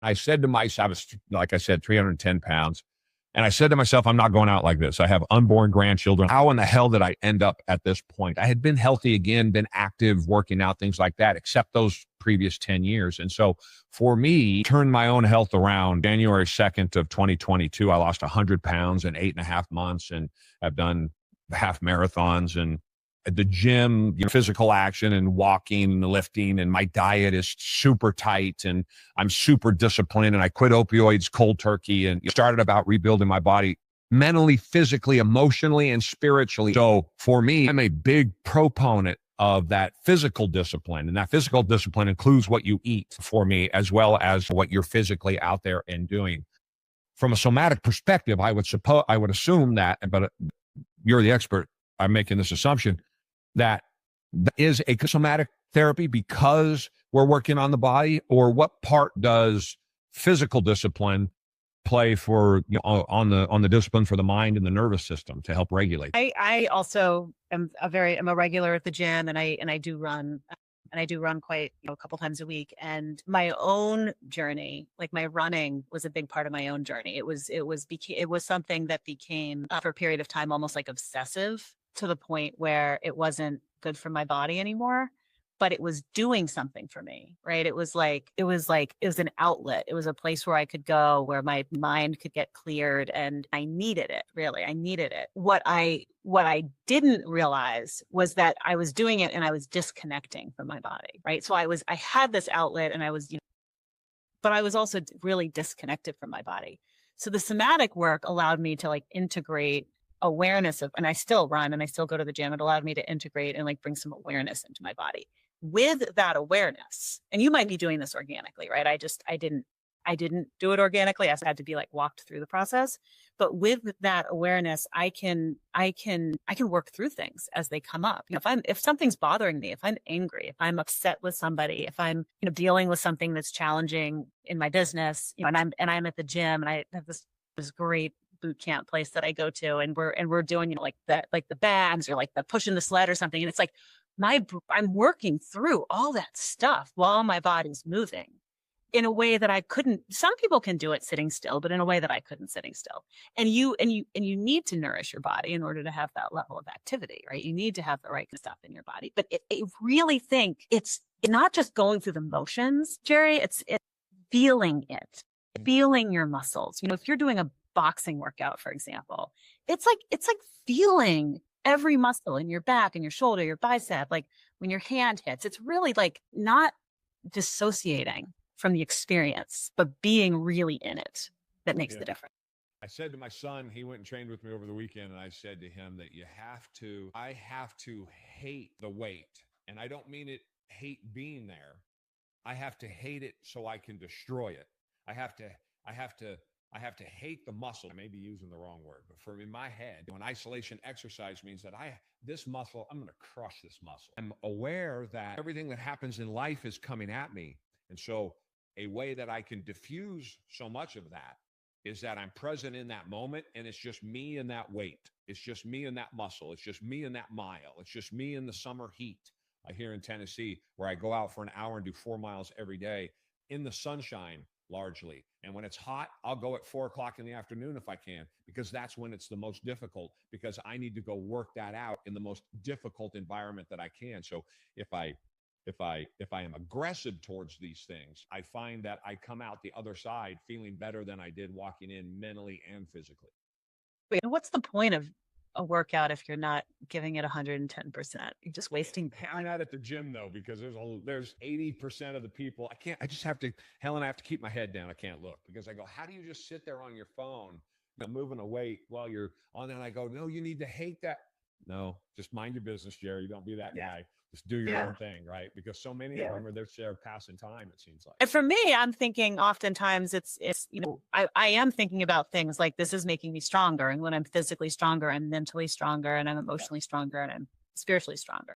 I said to myself, I was, like I said, 310 pounds. And I said to myself, I'm not going out like this. I have unborn grandchildren. How in the hell did I end up at this point? I had been healthy again, been active, working out, things like that, except those previous 10 years. And so for me, turned my own health around January 2nd of 2022. I lost 100 pounds in 8.5 months, and I've done half marathons and at the gym, physical action and walking and lifting, and my diet is super tight and I'm super disciplined, and I quit opioids cold turkey and started about rebuilding my body mentally, physically, emotionally, and spiritually. So for me, I'm a big proponent of that physical discipline, and that physical discipline includes what you eat for me, as well as what you're physically out there and doing. From a somatic perspective, I would assume that, but you're the expert. I'm making this assumption that is a somatic therapy because we're working on the body, or what part does physical discipline play for, on the discipline for the mind and the nervous system to help regulate? I also am I'm a regular at the gym, and I do run. And I do run quite, a couple times a week. And my own journey, like my running, was a big part of my own journey. It was something that became, for a period of time, almost like obsessive, to the point where it wasn't good for my body anymore, but it was doing something for me, right? It was an outlet. It was a place where I could go, where my mind could get cleared, and I needed it, really. I needed it. What I didn't realize was that I was doing it and I was disconnecting from my body, right? So I had this outlet, and I was, but I was also really disconnected from my body. So the somatic work allowed me to like integrate awareness of, and I still run and I still go to the gym. It allowed me to integrate and like bring some awareness into my body. With that awareness, and you might be doing this organically, right? I didn't do it organically. I had to be like walked through the process. But with that awareness, I can work through things as they come up. If something's bothering me, if I'm angry, if I'm upset with somebody, if I'm, dealing with something that's challenging in my business, and I'm at the gym, and I have this great boot camp place that I go to, and we're doing, like the bags, or like the pushing the sled or something. And it's like, I'm working through all that stuff while my body's moving in a way that I couldn't. Some people can do it sitting still, but in a way that I couldn't sitting still. And you need to nourish your body in order to have that level of activity, right? You need to have the right stuff in your body. But I really think it's not just going through the motions, Jerry. It's feeling it, feeling your muscles. If you're doing a boxing workout, for example, it's like feeling every muscle in your back and your shoulder, your bicep, like when your hand hits. It's really like not dissociating from the experience, but being really in it that makes the difference. I said to my son, he went and trained with me over the weekend, and I said to him that I have to hate the weight. And I don't mean hate being there. I have to hate it so I can destroy it. I have to hate the muscle. I may be using the wrong word, but in my head, when isolation exercise means that this muscle, I'm going to crush this muscle. I'm aware that everything that happens in life is coming at me. And so a way that I can diffuse so much of that is that I'm present in that moment, and it's just me and that weight. It's just me and that muscle. It's just me and that mile. It's just me in the summer heat here in Tennessee, where I go out for an hour and do 4 miles every day in the sunshine, largely. And when it's hot, I'll go at 4 o'clock in the afternoon if I can, because that's when it's the most difficult, because I need to go work that out in the most difficult environment that I can. So if I am aggressive towards these things, I find that I come out the other side feeling better than I did walking in, mentally and physically. Wait, what's the point of a workout if you're not giving it 110%? You're just wasting. I'm not at the gym though, because there's 80% of the people. I just have to, Helen, I have to keep my head down. I can't look, because I go, how do you just sit there on your phone, moving a weight while you're on there? And I go, no, you need to hate that. No, just mind your business, Jerry. Don't be that guy. Just do your own thing, right? Because so many of them are there passing time, it seems like. And for me, I'm thinking oftentimes it's I am thinking about things like, this is making me stronger. And when I'm physically stronger, I'm mentally stronger, and I'm emotionally stronger, and I'm spiritually stronger.